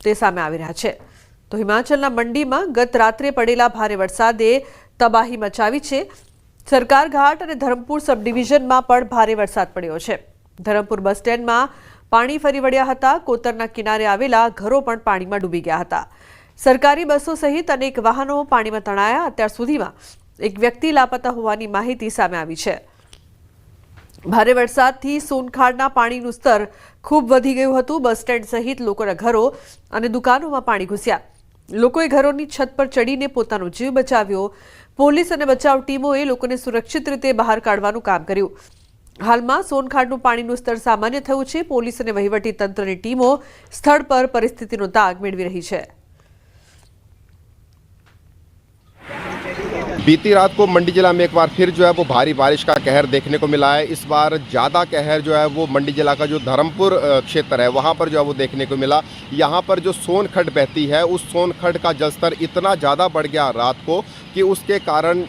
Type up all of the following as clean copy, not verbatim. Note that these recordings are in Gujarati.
તે સામે આવી રહ્યા છે। તો હિમાચલના મંડીમાં ગત રાત્રે પડેલા ભારે વરસાદે તબાહી મચાવી છે। સરકાર ઘાટ અને ધરમપુર સબ ડિવિઝનમાં પણ ભારે વરસાદ પડ્યો છે। ધરમપુર બસ સ્ટેન્ડમાં પાણી ફરી વળ્યા હતા। કોતરના કિનારે આવેલા ઘરો પણ પાણીમાં ડૂબી ગયા હતા। સરકારી બસો સહિત અનેક વાહનો પાણીમાં તણાયા। અત્યાર સુધીમાં એક વ્યક્તિ લાપતા હોવાની માહિતી સામે આવી છે। ભારે વરસાદથી સોનખાડના પાણીનું સ્તર ખૂબ વધી ગયું હતું। બસ સ્ટેન્ડ સહિત લોકોના ઘરો અને દુકાનોમાં પાણી ઘૂસ્યા। લોકોએ ઘરોની છત પર ચડીને પોતાનો જીવ બચાવ્યો। પોલીસ અને બચાવ ટીમોએ લોકોને સુરક્ષિત રીતે બહાર કાઢવાનું કામ કર્યું। હાલમાં સોનખાડનું પાણીનું સ્તર સામાન્ય થયું છે। પોલીસ અને વહીવટી તંત્રની ટીમો સ્થળ પર પરિસ્થિતિનો તાગ મેળવી રહી છે। बीती रात को मंडी जिला में एक बार फिर जो है वो भारी बारिश का कहर देखने को मिला है। इस बार ज़्यादा कहर जो है वो मंडी जिला का जो धर्मपुर क्षेत्र है वहाँ पर जो है वो देखने को मिला। यहाँ पर जो सोनखड्ड बहती है उस सोनखड्ड का जलस्तर इतना ज़्यादा बढ़ गया रात को कि उसके कारण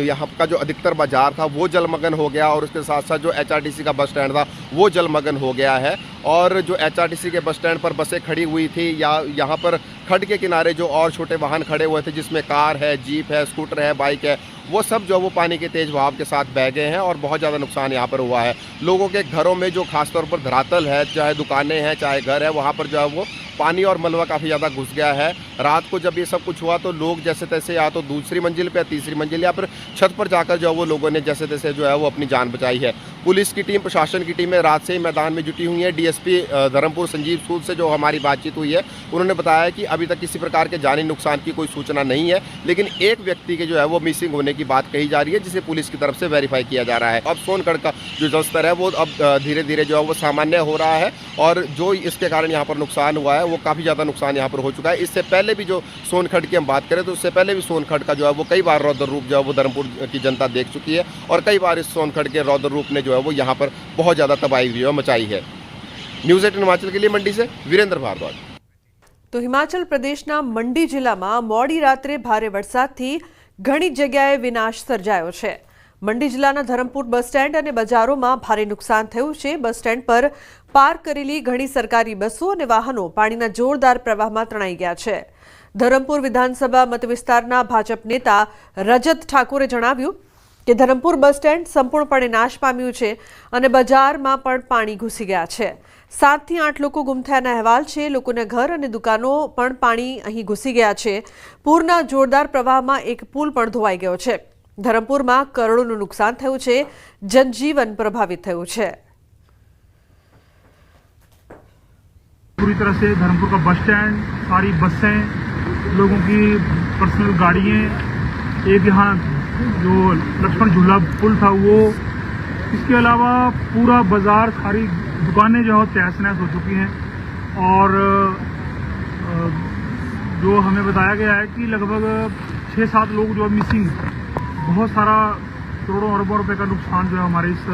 यहाँ का जो अधिकतर बाजार था वो जलमग्न हो गया और उसके साथ साथ जो HRTC का बस स्टैंड था वो जलमग्न हो गया है। और जो HRTC के बस स्टैंड पर बसें खड़ी हुई थी या यहाँ पर खड्ड के किनारे जो और छोटे वाहन खड़े हुए थे जिसमें कार है, जीप है, स्कूटर है, बाइक है, वो सब जो वो पानी के तेज़ बहाव के साथ बह गए हैं और बहुत ज़्यादा नुकसान यहाँ पर हुआ है। लोगों के घरों में जो खासतौर पर धरातल है, चाहे दुकानें हैं चाहे घर है, वहाँ पर जो है वो पानी और मलबा काफ़ी ज़्यादा घुस गया है। रात को जब ये सब कुछ हुआ तो लोग जैसे तैसे या तो दूसरी मंजिल पे, तीसरी मंजिल या फिर छत पर जाकर जो है वो लोगों ने जैसे तैसे जो है वो अपनी जान बचाई है। पुलिस की टीम, प्रशासन की टीमें रात से ही मैदान में जुटी हुई है। DSP धर्मपुर संजीव सूद से जो हमारी बातचीत हुई है उन्होंने बताया कि अभी तक किसी प्रकार के जानी नुकसान की कोई सूचना नहीं है, लेकिन एक व्यक्ति के जो है वो मिसिंग होने की बात कही जा रही है जिसे पुलिस की तरफ से वेरीफाई किया जा रहा है। अब सोनखड्ड का जो जलस्तर है वो अब धीरे धीरे जो है वो सामान्य हो रहा है और जो इसके कारण यहाँ पर नुकसान हुआ है वो काफ़ी ज़्यादा नुकसान यहाँ पर हो चुका है। इससे पहले भी जो सोनखड्ड की हम बात करें तो उससे पहले भी सोनखड्ड का जो है वो कई बार रौद्र रूप जो है वो धर्मपुर की जनता देख चुकी है और कई बार इस सोनखड्ड के रौद्र रूप ने जो है वो यहाँ पर बहुत ज़्यादा तबाही मचाई है। न्यूज़ 18 हिमाचल के लिए मंडी से वीरेंद्र भारद्वाज। तो हिमाचल प्रदेशना मंडी जिल्लाમાં મોડી રાત્રે ભારે વરસાદથી ઘણી જગ્યાએ વિનાશ સર્જાયો છે। મંડી જિલ્લાના ધરમપુર બસ સ્ટેન્ડ અને બજારોમાં ભારે નુકસાન થયું છે। બસ સ્ટેન્ડ પર પાર્ક કરેલી ઘણી સરકારી બસો અને વાહનો પાણીના જોરદાર પ્રવાહમાં તણાઈ ગયા છે। ધરમપુર વિધાનસભા મતવિસ્તારના ભાજપ નેતા રજત ઠાકોરે જણાવ્યું કે ધરમપુર બસ સ્ટેન્ડ સંપૂર્ણપણે નાશ પામ્યું છે અને બજારમાં પણ પાણી ઘૂસી ગયા છે। 7 થી 8 લોકો ગુમ થયાના અહેવાલ છે। લોકોના ઘર અને દુકાનો પણ પાણી અહીં ઘૂસી ગયા છે। પૂરના જોરદાર પ્રવાહમાં એક પુલ પણ ધોવાઈ ગયો છે। ધરમપુરમાં કરોડોનું નુકસાન થયું છે। जनजीवन प्रभावित થયું છે। पूरी तरह से धर्मपुर का बस स्टैंड, सारी बसें, लोगों की पर्सनल गाड़ियाँ, एक यहाँ जो लक्ष्मण झूला पुल था वो, इसके अलावा पूरा बाजार, सारी दुकानें जो है तहस नहस हो चुकी हैं। और जो हमें बताया गया है कि लगभग 6-7 लोग जो है मिसिंग, बहुत सारा करोड़ों अरबों रुपए का नुकसान जो है हमारे इस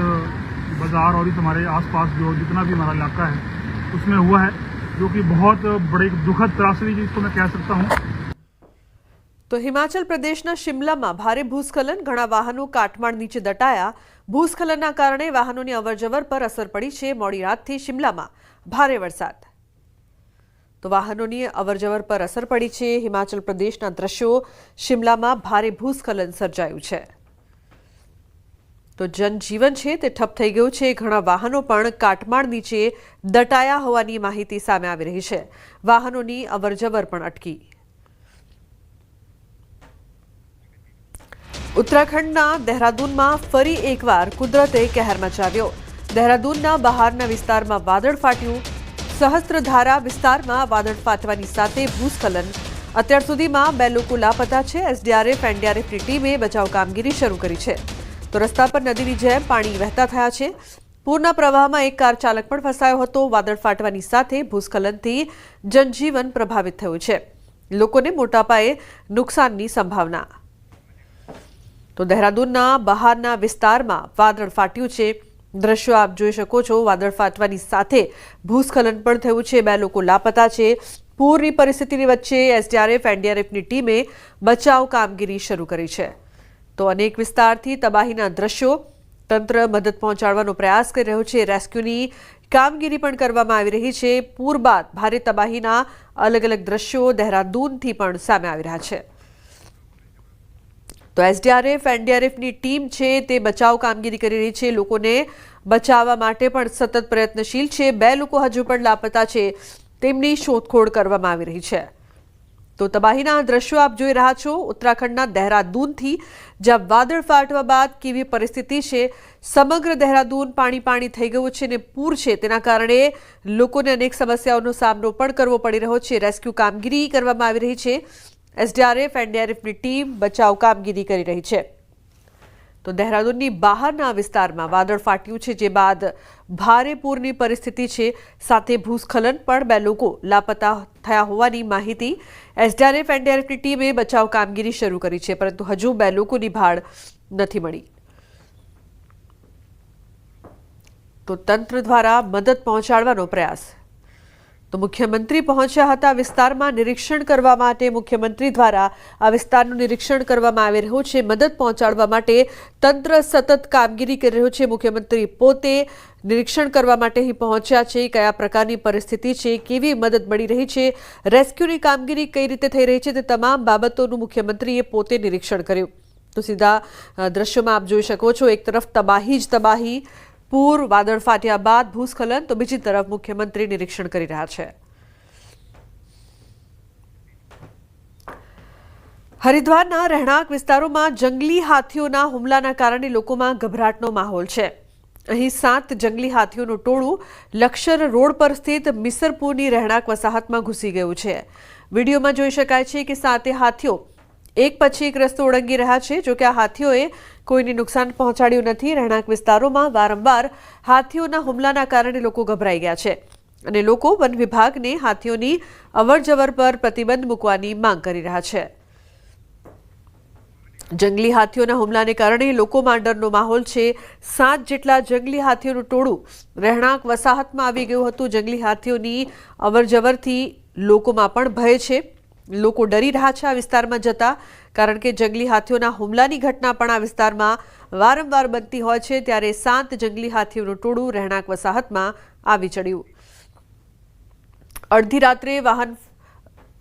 बाज़ार और इस हमारे आसपास जो जितना भी हमारा इलाका है उसमें हुआ है, जो कि बहुत बड़ी दुखद त्रासदी जिसको मैं कह सकता हूँ। तो हिमाचल प्रदेशना शिमलामां भारे भूस्खलन, घणा वाहनो काटमाळ नीचे दटाया। भूस्खलनना कारणे वाहनोनी अवरजवर पर असर पड़ी छे। मोडी रातथी शिमलामां भारे वरसाद, तो वाहनोनी अवरजवर पर असर पड़ी छे। हिमाचल प्रदेशना दृश्यो, शिमलामां भारे भूस्खलन सर्जायुं छे। तो जनजीवन छे ते ठप थई गयुं छे। घणा वाहनो पण काटमाळ नीचे दटाया होवानी माहिती सामे आवी रही छे। वाहनोनी अवरजवर पण अटकी। उत्तराखंडना देहरादूनमां फरी एकवार कुदरते कहर मचाव्यो। देहरादूनना बहाરના વિસ્તારમાં વાદળ ફાટ્યું। સહસ્ત્રધારા વિસ્તારમાં વાદળ ફાટવાની સાથે ભૂસ્ખલન। અત્યાર સુધીમાં 2 લોકો લાપતા છે। SDRF NDRFની ટીમે બચાવ કામગીરી શરૂ કરી છે। તો રસ્તા પર નદીની જેમ પાણી વહેતા થયા છે। પૂરના પ્રવાહમાં એક કાર ચાલક પણ ફસાયો હતો। વાદળ ફાટવાની સાથે ભૂસ્ખલનથી જનજીવન પ્રભાવિત થયું છે। લોકોને મોટા પાયે નુકસાનની સંભાવના। તો દેહરાદૂનના બહારના વિસ્તારમાં વાદળ ફાટ્યું છે। દ્રશ્યો આપ જોઈ શકો છો। વાદળ ફાટવાની સાથે ભૂસ્ખલન પણ થયું છે। 2 લોકો લાપતા છે। પૂરની પરિસ્થિતિની વચ્ચે SDRF NDRFની ટીમે બચાવ કામગીરી શરૂ કરી છે। તો અનેક વિસ્તારથી તબાહીના દ્રશ્યો, તંત્ર મદદ પહોંચાડવાનો પ્રયાસ કરી રહ્યું છે। રેસ્ક્યુની કામગીરી પણ કરવામાં આવી રહી છે। પૂર બાદ ભારે તબાહીના અલગ અલગ દ્રશ્યો દહેરાદૂનથી પણ સામે આવી રહ્યા છે। તો એસડીઆરએફ એનડીઆરએફની ટીમ છે તે બચાવ કામગીરી કરી રહી છે। લોકોને બચાવવા માટે પણ સતત પ્રયત્નશીલ છે। 2 લોકો હજુ પણ લાપતા છે, તેમની શોધખોળ કરવામાં આવી રહી છે। તો તબાહીના દ્રશ્યો આપ જોઈ રહ્યા છો ઉત્તરાખંડના દહેરાદૂનથી, જ્યાં વાદળ ફાટવા બાદ કેવી પરિસ્થિતિ છે। સમગ્ર દહેરાદૂન પાણી થઈ ગયું છે અને પૂર છે તેના કારણે લોકોને અનેક સમસ્યાઓનો સામનો પણ કરવો પડી રહ્યો છે। રેસ્ક્યુ કામગીરી કરવામાં આવી રહી છે। એસડીઆરએફ એનડીઆરએફની ટીમ બચાવ કામગીરી કરી રહી છે। તો દહેરાદૂનની બહારના વિસ્તારમાં વાદળ ફાટ્યું છે, જે બાદ ભારે પૂરની પરિસ્થિતિ છે, સાથે ભૂસ્ખલન પણ 2 લોકો લાપતા થયા હોવાની માહિતી। એસડીઆરએફ એનડીઆરએફની ટીમે બચાવ કામગીરી શરૂ કરી છે, પરંતુ હજુ 2 લોકોની ભાળ નથી મળી। તો તંત્ર દ્વારા મદદ પહોંચાડવાનો પ્રયાસ। તો મુખ્યમંત્રી પહોંચ્યા હતા વિસ્તારમાં નિરીક્ષણ કરવા માટે। મુખ્યમંત્રી દ્વારા આ વિસ્તારનું નિરીક્ષણ કરવામાં આવી રહ્યું છે। મદદ પહોંચાડવા માટે તંત્ર સતત કામગીરી કરી રહ્યું છે। મુખ્યમંત્રી પોતે નિરીક્ષણ કરવા માટે અહીં પહોંચ્યા છે। કયા પ્રકારની પરિસ્થિતિ છે, કેવી મદદ મળી રહી છે, રેસ્ક્યુની કામગીરી કઈ રીતે થઈ રહી છે, તે તમામ બાબતોનું મુખ્યમંત્રીએ પોતે નિરીક્ષણ કર્યું। તો સીધા દ્રશ્યોમાં આપ જોઈ શકો છો, એક તરફ તબાહી જ તબાહી, પૂર, વાદળ ફાટ્યા બાદ ભૂસ્ખલન, તો બીજી તરફ મુખ્યમંત્રી નિરીક્ષણ કરી રહ્યા છે। હરિદ્વારના રહેણાંક વિસ્તારોમાં જંગલી હાથીઓના હુમલાના કારણે લોકોમાં ગભરાટનો માહોલ છે। અહીં 7 જંગલી હાથીઓનું ટોળું લક્ષર રોડ પર સ્થિત મિસરપુરની રહેણાંક વસાહતમાં ઘૂસી ગયું છે। વિડીયોમાં જોઈ શકાય છે કે 7 હાથીઓ એક પછી એક રસ્તો ઓળંગી રહ્યા છે। જો કે આ હાથીઓએ કોઈને નુકસાન પહોંચાડ્યું નથી। રહેણાંક વિસ્તારોમાં વારંવાર હાથીઓના હુમલાના કારણે લોકો ગભરાઈ ગયા છે અને લોકો વન વિભાગને હાથીઓની અવરજવર પર પ્રતિબંધ મૂકવાની માંગ કરી રહ્યા છે। જંગલી હાથીઓના હુમલાને કારણે લોકોમાં ડરનો માહોલ છે। 7 જેટલા જંગલી હાથીઓનું ટોળું રહેણાંક વસાહતમાં આવી ગયું હતું। જંગલી હાથીઓની અવરજવરથી લોકોમાં પણ ભય છે। લોકો ડરી રહ્યા છે આ વિસ્તારમાં જતા, કારણ કે જંગલી હાથીઓના હુમલાની ઘટના પણ આ વિસ્તારમાં વારંવાર બનતી હોય છે। ત્યારે 7 જંગલી હાથીઓનું ટોળું રહેણાંક વસાહતમાં આવી ચડ્યું।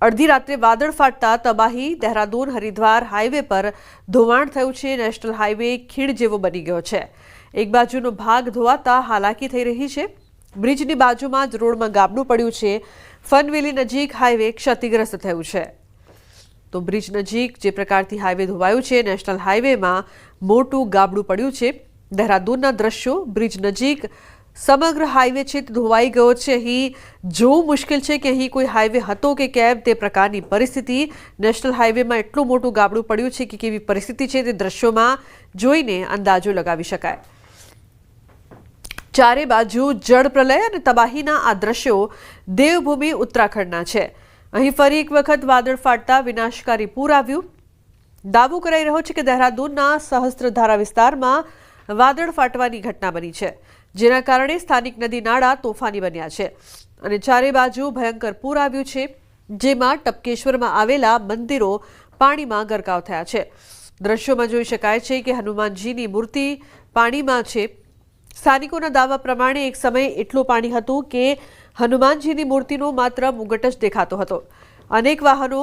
અડધી રાત્રે વાદળ ફાટતા તબાહી। દહેરાદૂન હરિદ્વાર હાઈવે પર ધોવાણ થયું છે। નેશનલ હાઈવે ખીણ જેવો બની ગયો છે। એક બાજુનો ભાગ ધોવાતા હાલાકી થઈ રહી છે। બ્રિજની બાજુમાં જ રોડમાં ગાબડું પડ્યું છે। ફનવેલી નજીક હાઈવે ક્ષતિગ્રસ્ત થયું છે। તો બ્રિજ નજીક જે પ્રકારથી હાઈવે ધોવાયું છે, નેશનલ હાઈવેમાં મોટું ગાબડું પડ્યું છે। દહેરાદૂનના દ્રશ્યો, બ્રિજ નજીક સમગ્ર હાઈવે છે તે ધોવાઈ ગયો છે। અહીં જોવું મુશ્કેલ છે કે અહીં કોઈ હાઈવે હતો કે કેમ, તે પ્રકારની પરિસ્થિતિ। નેશનલ હાઈવેમાં એટલું મોટું ગાબડું પડ્યું છે કે કેવી પરિસ્થિતિ છે તે દ્રશ્યોમાં જોઈને અંદાજો લગાવી શકાય। ચારે બાજુ જળ પ્રલય અને તબાહીના આ દ્રશ્યો દેવભૂમિ ઉત્તરાખંડના છે। અહીં ફરી એક વખત વાદળ ફાટતા વિનાશકારી પૂર આવ્યું। દાવો કરાઈ રહ્યો છે કે દહેરાદૂનના સહસ્ત્રધારા વિસ્તારમાં વાદળ ફાટવાની ઘટના બની છે, જેના કારણે સ્થાનિક નદી નાળા તોફાની બન્યા છે અને ચારે બાજુ ભયંકર પૂર આવ્યું છે, જેમાં ટપકેશ્વરમાં આવેલા મંદિરો પાણીમાં ગરકાવ થયા છે। દ્રશ્યોમાં જોઈ શકાય છે કે હનુમાનજીની મૂર્તિ પાણીમાં છે। સ્થાનિકોના દાવા પ્રમાણે એક સમયે એટલું પાણી હતું કે હનુમાનજીની મૂર્તિનો માત્ર મુગટ જ દેખાતો હતો। અનેક વાહનો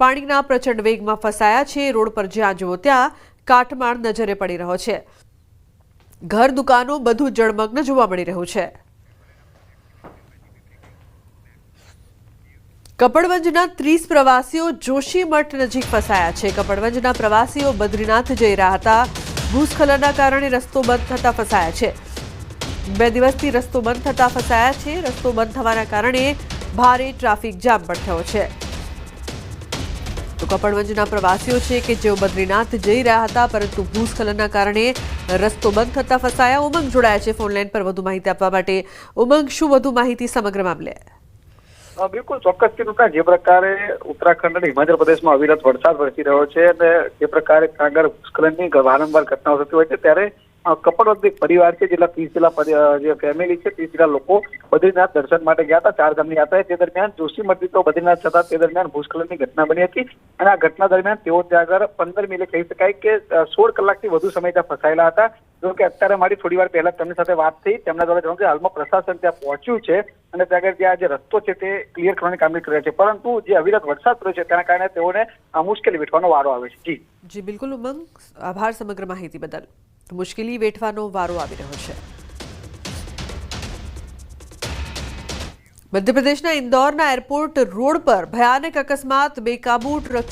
પાણીના પ્રચંડ વેગમાં ફસાયા છે। રોડ પર જ્યાં જુઓ ત્યાં કાટમાળ નજરે પડી રહ્યો છે। ઘર, દુકાનો બધું જળમગ્ન જોવા મળી રહ્યું છે। કપડવંજના 30 પ્રવાસીઓ જોશીમઠ નજીક ફસાયા છે। કપડવંજના પ્રવાસીઓ બદ્રીનાથ જઈ રહ્યા હતા। ભૂસ્ખલનના કારણે રસ્તો બંધ થતા ફસાયા છે। 2 દિવસથી રસ્તો બંધ થતા ફસાયા છે। રસ્તો બંધ થવાના કારણે ભારે ટ્રાફિક જામ પણ થયો છે। તો કપડવંજના પ્રવાસીઓ છે કે જેઓ બદ્રીનાથ જઈ રહ્યા હતા, પરંતુ ભૂસ્ખલનના કારણે રસ્તો બંધ થતા ફસાયા। ઉમંગ જોડાયા છે ફોનલાઈન પર વધુ માહિતી આપવા માટે। ઉમંગ, શું વધુ માહિતી સમગ્ર મામલે? બિલકુલ ચોક્કસથી રૂપા, જે પ્રકારે ઉત્તરાખંડ અને હિમાચલ પ્રદેશમાં અવિરત વરસાદ વરસી રહ્યો છે અને જે પ્રકારે આગળ ભૂસ્ખલનની વારંવાર ઘટનાઓ થતી હોય છે, ત્યારે કપડવંતી પરિવાર છે, જેટલા 30 જેટલા જે ફેમિલી છે, 30 જેટલા લોકો બદ્રીનાથ દર્શન માટે ગયા હતા 4 ધામની યાત્રા. તે દરમિયાન જોશીમઠથી તો બદ્રીનાથ જતા તે દરમિયાન ભૂસ્ખલનની ઘટના બની હતી અને આ ઘટના દરમિયાન તેઓ ત્યાં આગળ 15 મિનિટ કહી શકાય કે 16 કલાકથી વધુ સમય ત્યાં ફસાયેલા હતા. જો કે અત્યારે મારી થોડી વાર પહેલા તેમની સાથે વાત થઈ, તેમના દ્વારા જણાવ્યું કે હાલમાં પ્રશાસન ત્યાં પહોંચ્યું છે અને ત્યાં આગળ ત્યાં જે રસ્તો છે તે ક્લિયર કરવાની કામગીરી કરી રહ્યા છે, પરંતુ જે અવિરત વરસાદ પડ્યો છે તેના કારણે તેઓને મુશ્કેલી વેઠવાનો વારો આવે છે. જી બિલકુલ ઉમંગ, આભાર સમગ્ર માહિતી બદલ. મુશ્કેલી વેઠવાનો વારો આવી રહ્યો છે. મધ્યપ્રદેશના ઇન્દોરના એરપોર્ટ રોડ પર ભયાનક અકસ્માત. બેકાબુ ટ્રક